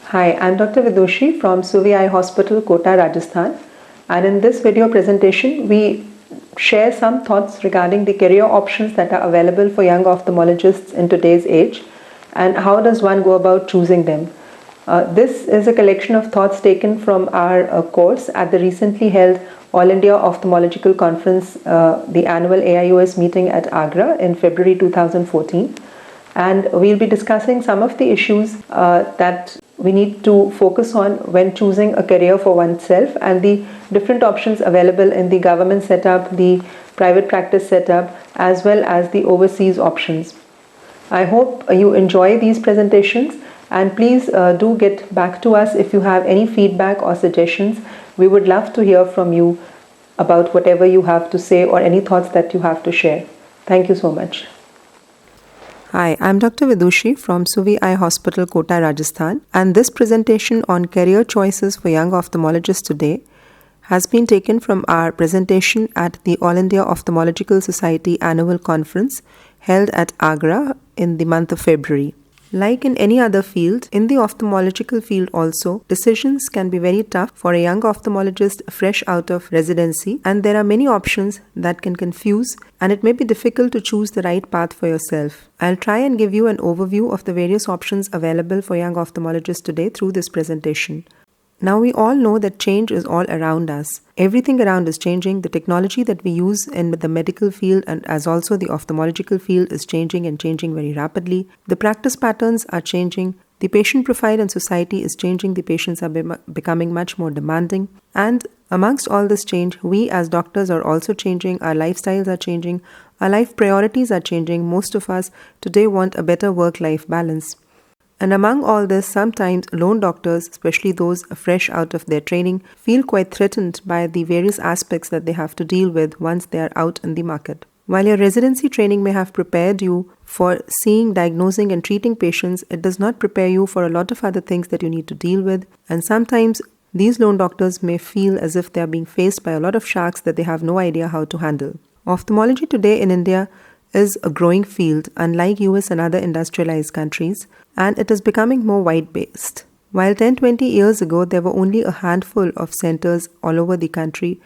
Hi, I'm Dr. Vidushi from SuVi Hospital, Kota, Rajasthan. And in this video presentation, we share some thoughts regarding the career options that are available for young ophthalmologists in today's age and how does one go about choosing them. This is a collection of thoughts taken from our course at the recently held All India Ophthalmological Conference, the annual AIOS meeting at Agra in February 2014. And we'll be discussing some of the issues that we need to focus on when choosing a career for oneself and the different options available in the government setup, the private practice setup, as well as the overseas options. I hope you enjoy these presentations, and please do get back to us if you have any feedback or suggestions. We would love to hear from you about whatever you have to say or any thoughts that you have to share. Thank you so much. Hi, I'm Dr. Vidushi from SuVi Hospital, Kota, Rajasthan, and this presentation on career choices for young ophthalmologists today has been taken from our presentation at the All India Ophthalmological Society annual conference held at Agra in the month of February. Like in any other field, in the ophthalmological field also, decisions can be very tough for a young ophthalmologist fresh out of residency, and there are many options that can confuse, and it may be difficult to choose the right path for yourself. I'll try and give you an overview of the various options available for young ophthalmologists today through this presentation. Now we all know that change is all around us. Everything around is changing. The technology that we use in the medical field and as also the ophthalmological field is changing and changing very rapidly. The practice patterns are changing. The patient profile in society is changing. The patients are becoming much more demanding. And amongst all this change, we as doctors are also changing. Our lifestyles are changing. Our life priorities are changing. Most of us today want a better work-life balance. And among all this, sometimes lone doctors, especially those fresh out of their training, feel quite threatened by the various aspects that they have to deal with once they are out in the market. While your residency training may have prepared you for seeing, diagnosing and treating patients, it does not prepare you for a lot of other things that you need to deal with. And sometimes these lone doctors may feel as if they are being faced by a lot of sharks that they have no idea how to handle. Ophthalmology today in India is a growing field, unlike US and other industrialized countries, and it is becoming more wide-based. While 10-20 years ago, there were only a handful of centers all over the country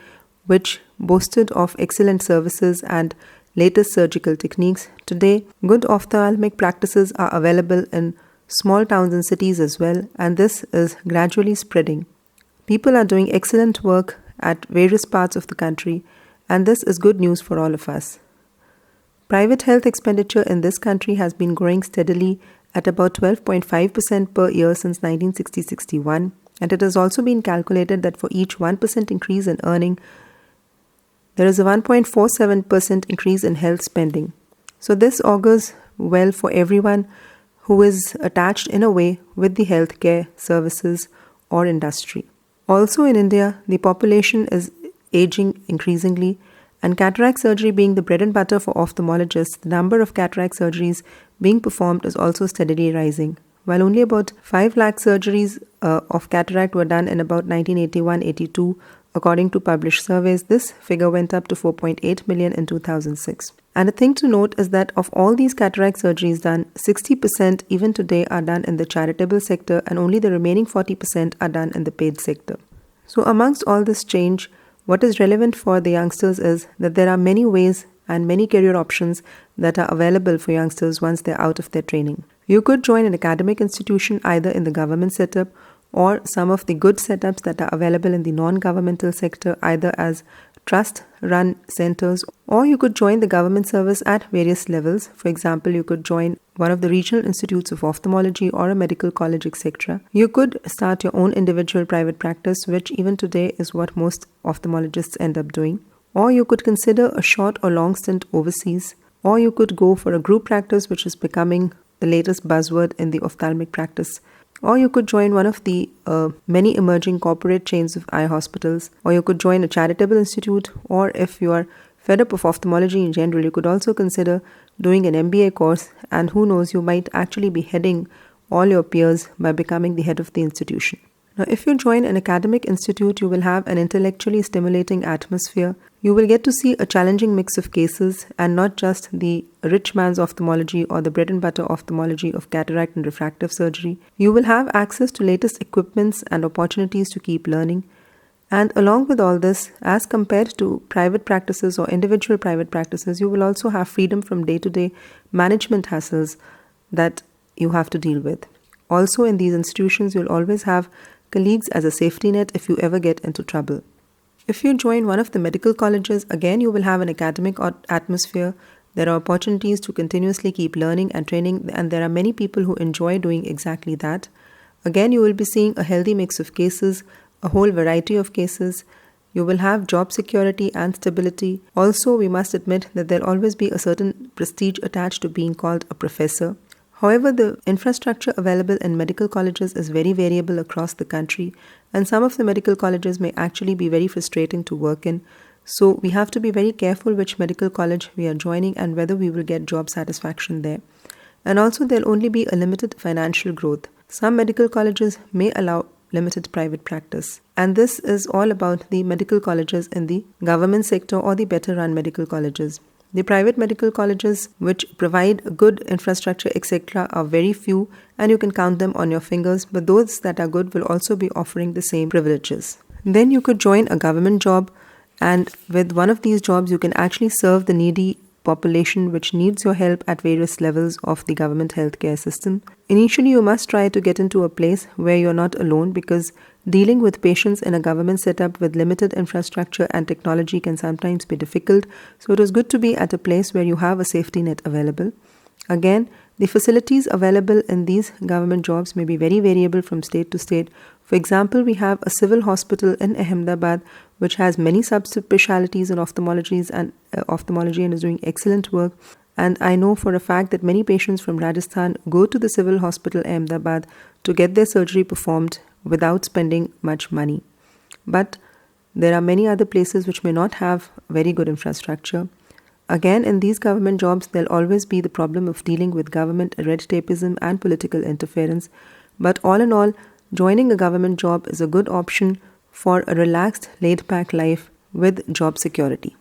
which boasted of excellent services and latest surgical techniques, today good ophthalmic practices are available in small towns and cities as well, and this is gradually spreading. People are doing excellent work at various parts of the country, and this is good news for all of us. Private health expenditure in this country has been growing steadily at about 12.5% per year since 1960-61, and it has also been calculated that for each 1% increase in earning, there is a 1.47% increase in health spending. So this augurs well for everyone who is attached in a way with the healthcare services or industry. Also in India, the population is aging increasingly, and cataract surgery being the bread and butter for ophthalmologists, the number of cataract surgeries being performed is also steadily rising. While only about 5 lakh surgeries of cataract were done in about 1981-82, according to published surveys, this figure went up to 4.8 million in 2006. And a thing to note is that of all these cataract surgeries done, 60% even today are done in the charitable sector, and only the remaining 40% are done in the paid sector. So amongst all this change, what is relevant for the youngsters is that there are many ways and many career options that are available for youngsters once they're out of their training. You could join an academic institution either in the government setup or some of the good setups that are available in the non-governmental sector either as trust-run centers, or you could join the government service at various levels. For example, you could join one of the regional institutes of ophthalmology or a medical college, etc. You could start your own individual private practice, which even today is what most ophthalmologists end up doing. Or you could consider a short or long stint overseas. Or you could go for a group practice, which is becoming the latest buzzword in the ophthalmic practice. Or you could join one of the many emerging corporate chains of eye hospitals. Or you could join a charitable institute. Or if you are fed up of ophthalmology in general, you could also consider doing an MBA course. And who knows, you might actually be heading all your peers by becoming the head of the institution. Now, if you join an academic institute, you will have an intellectually stimulating atmosphere. You will get to see a challenging mix of cases and not just the rich man's ophthalmology or the bread and butter ophthalmology of cataract and refractive surgery. You will have access to latest equipments and opportunities to keep learning. And along with all this, as compared to private practices or individual private practices, you will also have freedom from day-to-day management hassles that you have to deal with. Also, in these institutions, you'll always have colleagues as a safety net if you ever get into trouble. If you join one of the medical colleges, again you will have an academic atmosphere. There are opportunities to continuously keep learning and training, and there are many people who enjoy doing exactly that. Again, you will be seeing a healthy mix of cases, a whole variety of cases. You will have job security and stability. Also, we must admit that there'll always be a certain prestige attached to being called a professor. However, the infrastructure available in medical colleges is very variable across the country, and some of the medical colleges may actually be very frustrating to work in. So we have to be very careful which medical college we are joining and whether we will get job satisfaction there. And also, there'll only be a limited financial growth. Some medical colleges may allow limited private practice. And this is all about the medical colleges in the government sector or the better run medical colleges. The private medical colleges which provide good infrastructure etc. are very few, and you can count them on your fingers, but those that are good will also be offering the same privileges. Then you could join a government job, and with one of these jobs you can actually serve the needy population which needs your help at various levels of the government healthcare system. Initially, you must try to get into a place where you're not alone, because dealing with patients in a government setup with limited infrastructure and technology can sometimes be difficult, so it is good to be at a place where you have a safety net available. Again, the facilities available in these government jobs may be very variable from state to state. For example, we have a civil hospital in Ahmedabad which has many subspecialties in ophthalmology and is doing excellent work. And I know for a fact that many patients from Rajasthan go to the civil hospital Ahmedabad to get their surgery performed without spending much money. But there are many other places which may not have very good infrastructure. Again, in these government jobs, there'll always be the problem of dealing with government red tapism and political interference. But all in all, joining a government job is a good option for a relaxed, laid-back life with job security.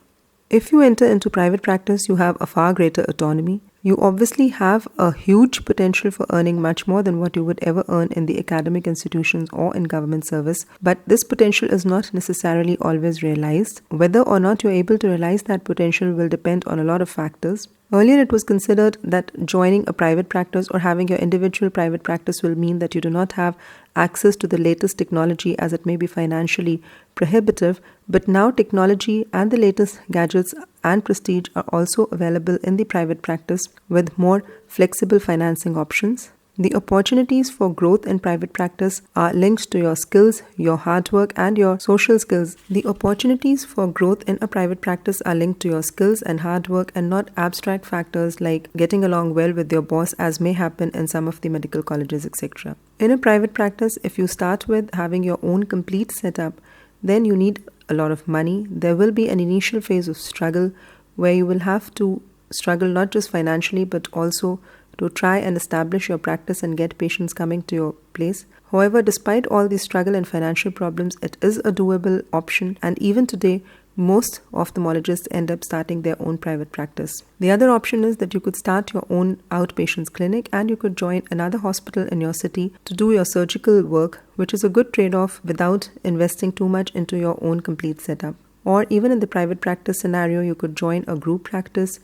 If you enter into private practice, you have a far greater autonomy. You obviously have a huge potential for earning much more than what you would ever earn in the academic institutions or in government service, but this potential is not necessarily always realized. Whether or not you're able to realize that potential will depend on a lot of factors. Earlier, it was considered that joining a private practice or having your individual private practice will mean that you do not have access to the latest technology, as it may be financially prohibitive. But now technology and the latest gadgets and prestige are also available in the private practice with more flexible financing options. The opportunities for growth in private practice are linked to your skills, your hard work, and your social skills. The opportunities for growth in a private practice are linked to your skills and hard work, and not abstract factors like getting along well with your boss, as may happen in some of the medical colleges, etc. In a private practice, if you start with having your own complete setup, then you need a lot of money. There will be an initial phase of struggle where you will have to struggle not just financially but also to try and establish your practice and get patients coming to your place. However, despite all the struggle and financial problems, it is a doable option, and even today, most ophthalmologists end up starting their own private practice. The other option is that you could start your own outpatients clinic and you could join another hospital in your city to do your surgical work, which is a good trade-off without investing too much into your own complete setup. Or even in the private practice scenario, you could join a group practice.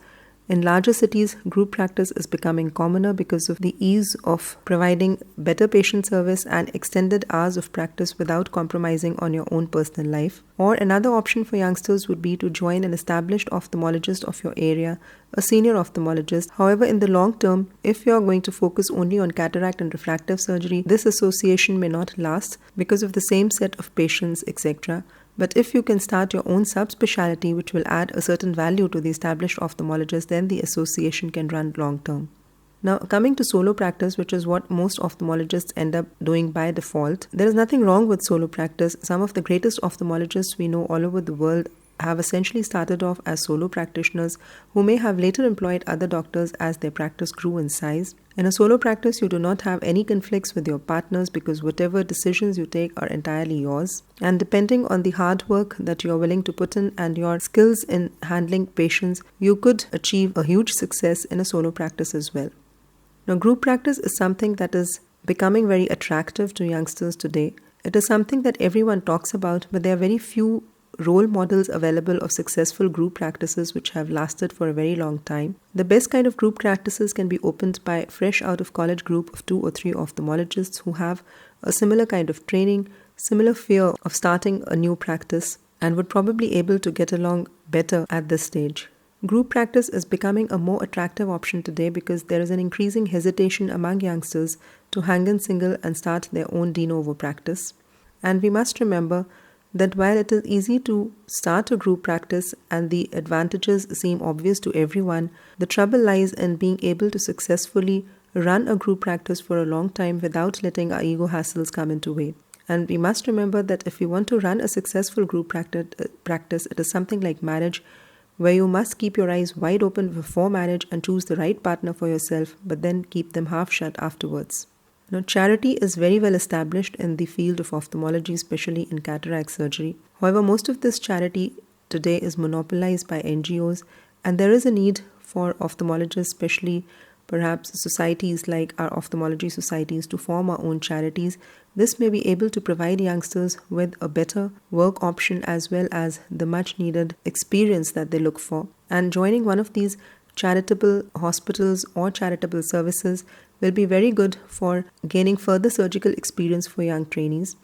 In larger cities, group practice is becoming commoner because of the ease of providing better patient service and extended hours of practice without compromising on your own personal life. Or another option for youngsters would be to join an established ophthalmologist of your area, a senior ophthalmologist. However, in the long term, if you are going to focus only on cataract and refractive surgery, this association may not last because of the same set of patients, etc. But if you can start your own subspecialty, which will add a certain value to the established ophthalmologist, then the association can run long term. Now, coming to solo practice, which is what most ophthalmologists end up doing by default, there is nothing wrong with solo practice. Some of the greatest ophthalmologists we know all over the world have essentially started off as solo practitioners who may have later employed other doctors as their practice grew in size. In a solo practice, you do not have any conflicts with your partners because whatever decisions you take are entirely yours. And depending on the hard work that you are willing to put in and your skills in handling patients, you could achieve a huge success in a solo practice as well. Now, group practice is something that is becoming very attractive to youngsters today. It is something that everyone talks about, but there are very few role models available of successful group practices which have lasted for a very long time. The best kind of group practices can be opened by a fresh out of college group of 2 or 3 ophthalmologists who have a similar kind of training, similar fear of starting a new practice, and would probably able to get along better at this stage. Group practice is becoming a more attractive option today because there is an increasing hesitation among youngsters to hang in single and start their own de novo practice. And we must remember that while it is easy to start a group practice and the advantages seem obvious to everyone, the trouble lies in being able to successfully run a group practice for a long time without letting our ego hassles come into way. And we must remember that if you want to run a successful group practice, it is something like marriage, where you must keep your eyes wide open before marriage and choose the right partner for yourself, but then keep them half shut afterwards. Now, charity is very well established in the field of ophthalmology, especially in cataract surgery. However, most of this charity today is monopolized by NGOs, and there is a need for ophthalmologists, especially perhaps societies like our ophthalmology societies, to form our own charities. This may be able to provide youngsters with a better work option as well as the much needed experience that they look for. And joining one of these charitable hospitals or charitable services will be very good for gaining further surgical experience for young trainees.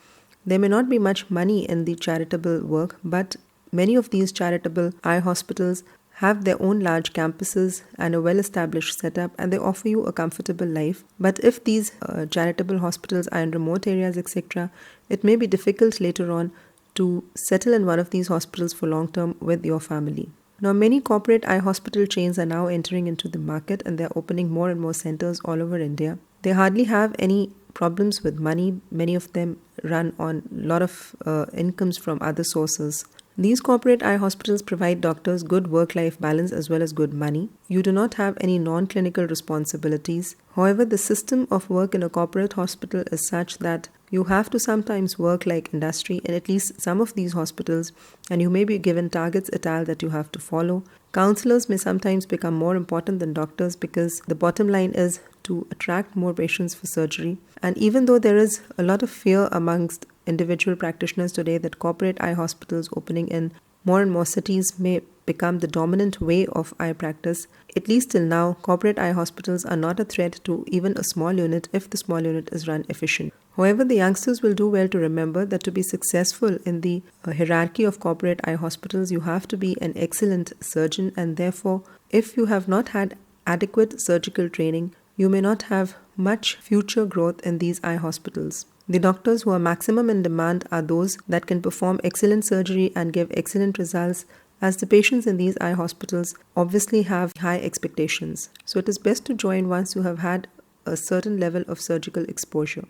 There may not be much money in the charitable work, but many of these charitable eye hospitals have their own large campuses and a well-established setup, and they offer you a comfortable life. But if these charitable hospitals are in remote areas, etc., it may be difficult later on to settle in one of these hospitals for long term with your family. Now, many corporate eye hospital chains are now entering into the market, and they're opening more and more centers all over India. They hardly have any problems with money. Many of them run on a lot of incomes from other sources. These corporate eye hospitals provide doctors good work-life balance as well as good money. You do not have any non-clinical responsibilities. However, the system of work in a corporate hospital is such that you have to sometimes work like industry in at least some of these hospitals, and you may be given targets et al. That you have to follow. Counselors may sometimes become more important than doctors because the bottom line is to attract more patients for surgery. And even though there is a lot of fear amongst individual practitioners today that corporate eye hospitals opening in more and more cities may become the dominant way of eye practice, at least till now, corporate eye hospitals are not a threat to even a small unit if the small unit is run efficient. However, the youngsters will do well to remember that to be successful in the hierarchy of corporate eye hospitals, you have to be an excellent surgeon, and therefore, if you have not had adequate surgical training, you may not have much future growth in these eye hospitals. The doctors who are maximum in demand are those that can perform excellent surgery and give excellent results, as the patients in these eye hospitals obviously have high expectations. So it is best to join once you have had a certain level of surgical exposure.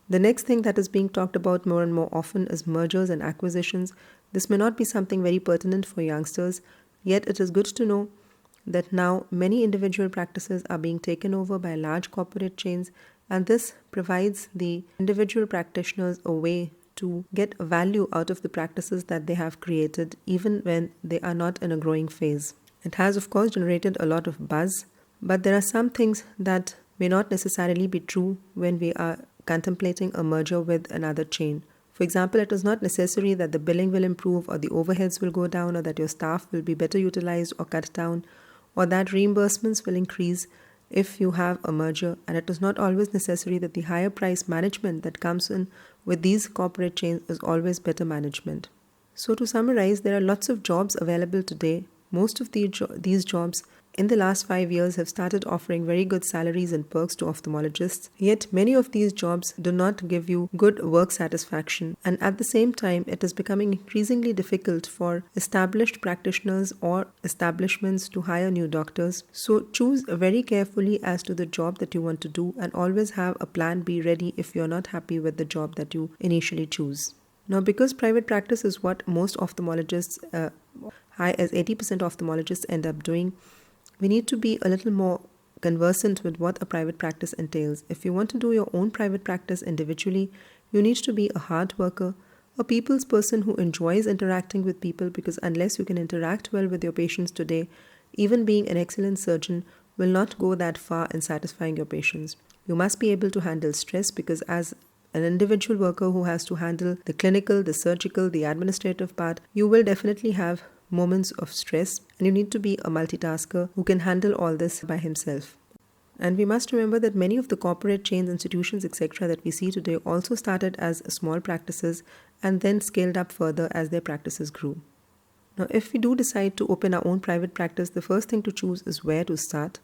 The next thing that is being talked about more and more often is mergers and acquisitions. This may not be something very pertinent for youngsters, yet it is good to know that now many individual practices are being taken over by large corporate chains, and this provides the individual practitioners a way to get value out of the practices that they have created, even when they are not in a growing phase. It has, of course, generated a lot of buzz, but there are some things that may not necessarily be true when we are contemplating a merger with another chain. For example, it is not necessary that the billing will improve or the overheads will go down or that your staff will be better utilized or cut down or that reimbursements will increase if you have a merger, and it is not always necessary that the higher price management that comes in with these corporate chains is always better management. So to summarize, there are lots of jobs available today. Most of these jobs in the last 5 years have started offering very good salaries and perks to ophthalmologists, yet many of these jobs do not give you good work satisfaction, and at the same time it is becoming increasingly difficult for established practitioners or establishments to hire new doctors. So choose very carefully as to the job that you want to do, and always have a plan B ready if you're not happy with the job that you initially choose. Now, because private practice is what most ophthalmologists, high as 80% ophthalmologists end up doing, we need to be a little more conversant with what a private practice entails. If you want to do your own private practice individually, you need to be a hard worker, a people's person who enjoys interacting with people, because unless you can interact well with your patients today, even being an excellent surgeon will not go that far in satisfying your patients. You must be able to handle stress, because as an individual worker who has to handle the clinical, the surgical, the administrative part, you will definitely have moments of stress, and you need to be a multitasker who can handle all this by himself. And we must remember that many of the corporate chains, institutions, etc. that we see today also started as small practices and then scaled up further as their practices grew. Now, if we do decide to open our own private practice, the first thing to choose is where to start.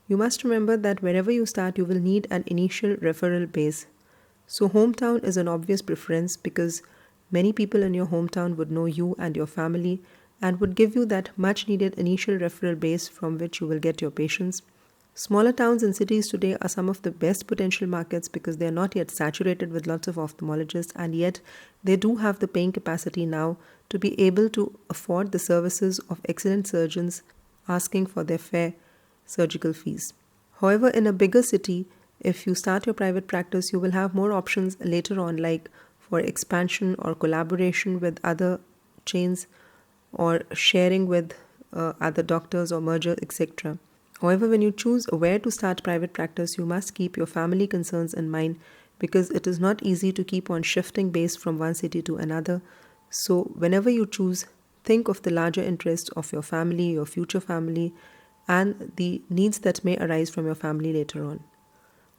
You must remember that wherever you start, you will need an initial referral base. So hometown is an obvious preference, because many people in your hometown would know you and your family and would give you that much needed initial referral base from which you will get your patients. Smaller towns and cities today are some of the best potential markets, because they are not yet saturated with lots of ophthalmologists, and yet they do have the paying capacity now to be able to afford the services of excellent surgeons asking for their fair surgical fees. However, in a bigger city, if you start your private practice, you will have more options later on, like for expansion or collaboration with other chains, or sharing with other doctors, or merger, etc. However, when you choose where to start private practice, you must keep your family concerns in mind, because it is not easy to keep on shifting base from one city to another. So whenever you choose, think of the larger interest of your family, your future family, and the needs that may arise from your family later on.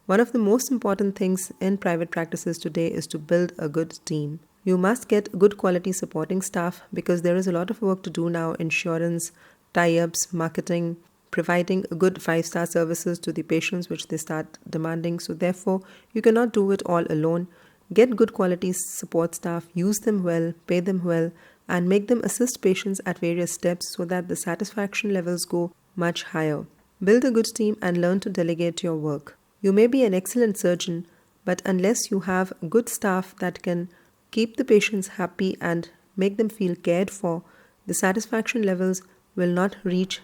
One of the most important things in private practices today is to build a good team. You must get good quality supporting staff, because there is a lot of work to do now: insurance, tie-ups, marketing, providing good 5-star services to the patients which they start demanding. So therefore, you cannot do it all alone. Get good quality support staff, use them well, pay them well, and make them assist patients at various steps so that the satisfaction levels go much higher. Build a good team and learn to delegate your work. You may be an excellent surgeon, but unless you have good staff that can keep the patients happy and make them feel cared for, the satisfaction levels will not reach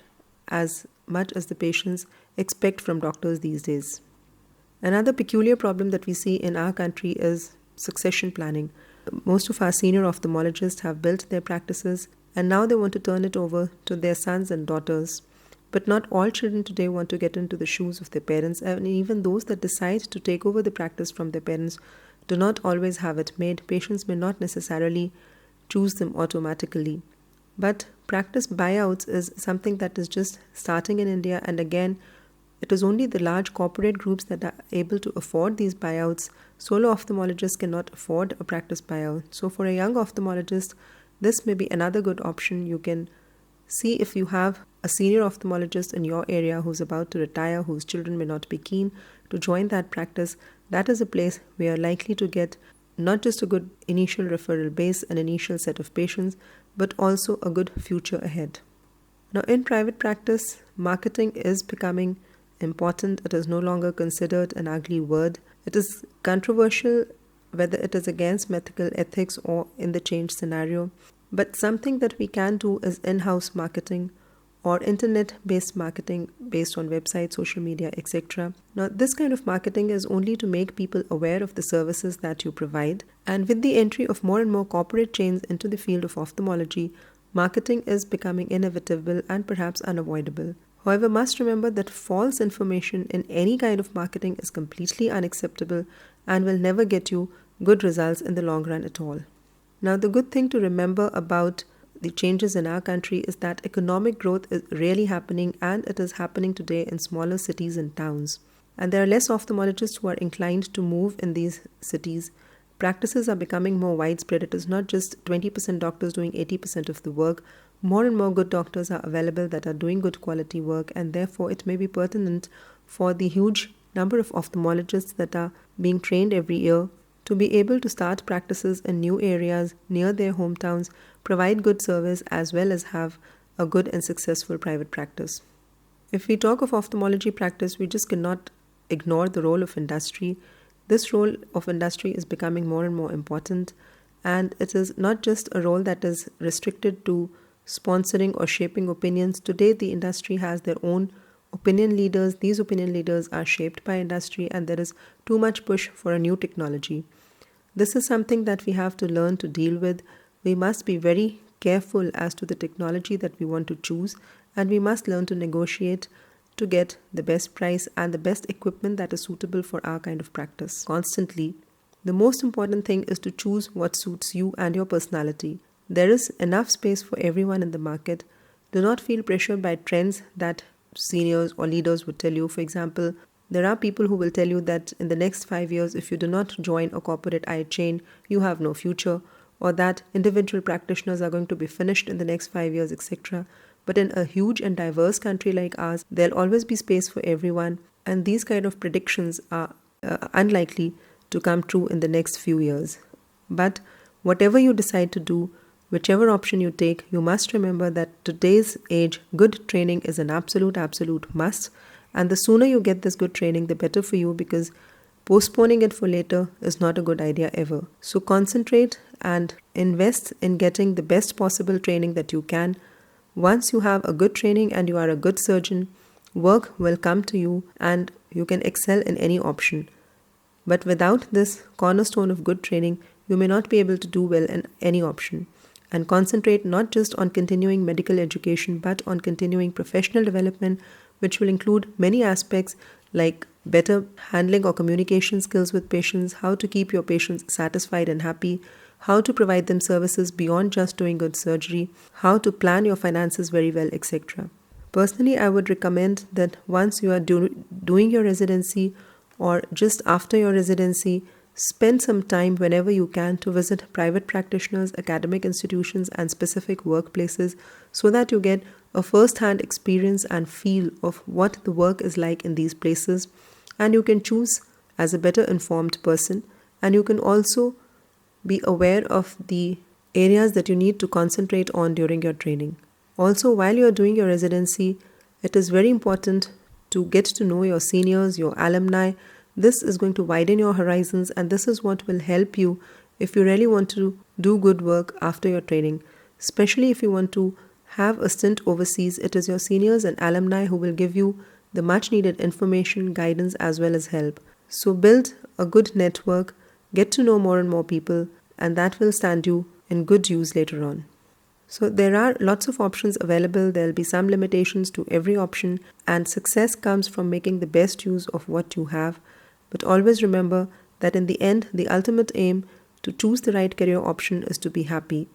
as much as the patients expect from doctors these days. Another peculiar problem that we see in our country is succession planning. Most of our senior ophthalmologists have built their practices, and now they want to turn it over to their sons and daughters. But not all children today want to get into the shoes of their parents, and even those that decide to take over the practice from their parents do not always have it made. Patients may not necessarily choose them automatically. But practice buyouts is something that is just starting in India, and again, it is only the large corporate groups that are able to afford these buyouts. Solo ophthalmologists cannot afford a practice buyout. So for a young ophthalmologist, this may be another good option. You can see if you have a senior ophthalmologist in your area who's about to retire, whose children may not be keen to join that practice. That is a place where you're likely to get not just a good initial referral base, an initial set of patients, but also a good future ahead. Now, in private practice, marketing is becoming important. It is no longer considered an ugly word. It is controversial whether it is against medical ethics or in the change scenario. But something that we can do is in-house marketing or internet-based marketing based on websites, social media, etc. Now, this kind of marketing is only to make people aware of the services that you provide. And with the entry of more and more corporate chains into the field of ophthalmology, marketing is becoming inevitable and perhaps unavoidable. However, must remember that false information in any kind of marketing is completely unacceptable and will never get you good results in the long run at all. Now, the good thing to remember about the changes in our country is that economic growth is really happening, and it is happening today in smaller cities and towns. And there are less ophthalmologists who are inclined to move in these cities. Practices are becoming more widespread. It is not just 20% doctors doing 80% of the work. More and more good doctors are available that are doing good quality work, and therefore it may be pertinent for the huge number of ophthalmologists that are being trained every year to be able to start practices in new areas near their hometowns, provide good service, as well as have a good and successful private practice. If we talk of ophthalmology practice, we just cannot ignore the role of industry. This role of industry is becoming more and more important. And it is not just a role that is restricted to sponsoring or shaping opinions. Today, the industry has their own opinion leaders. These opinion leaders are shaped by industry, and there is too much push for a new technology. This is something that we have to learn to deal with. We must be very careful as to the technology that we want to choose, and we must learn to negotiate to get the best price and the best equipment that is suitable for our kind of practice constantly. The most important thing is to choose what suits you and your personality. There is enough space for everyone in the market. Do not feel pressured by trends that seniors or leaders would tell you. For example, there are people who will tell you that in the next 5 years, if you do not join a corporate eye chain, you have no future, or that individual practitioners are going to be finished in the next 5 years, etc. But in a huge and diverse country like ours, there'll always be space for everyone, and these kind of predictions are unlikely to come true in the next few years. But whatever you decide to do, whichever option you take, you must remember that today's age, good training is an absolute must. And the sooner you get this good training, the better for you, because postponing it for later is not a good idea ever. So concentrate and invest in getting the best possible training that you can. Once you have a good training and you are a good surgeon, work will come to you and you can excel in any option. But without this cornerstone of good training, you may not be able to do well in any option. And concentrate not just on continuing medical education, but on continuing professional development, which will include many aspects like better handling or communication skills with patients, how to keep your patients satisfied and happy, how to provide them services beyond just doing good surgery, how to plan your finances very well, etc. Personally, I would recommend that once you are doing your residency or just after your residency, spend some time whenever you can to visit private practitioners, academic institutions, and specific workplaces so that you get a first-hand experience and feel of what the work is like in these places, and you can choose as a better informed person, and you can also be aware of the areas that you need to concentrate on during your training. Also, while you're doing your residency, it is very important to get to know your seniors, your alumni. This is going to widen your horizons, and this is what will help you if you really want to do good work after your training. Especially if you want to have a stint overseas, it is your seniors and alumni who will give you the much needed information, guidance, as well as help. So build a good network, get to know more and more people, and that will stand you in good use later on. So there are lots of options available. There will be some limitations to every option, and success comes from making the best use of what you have. But always remember that in the end, the ultimate aim to choose the right career option is to be happy.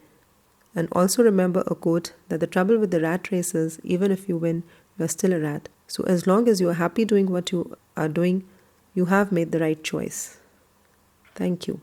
And also remember a quote that the trouble with the rat race is, even if you win, you're still a rat. So as long as you're happy doing what you are doing, you have made the right choice. Thank you.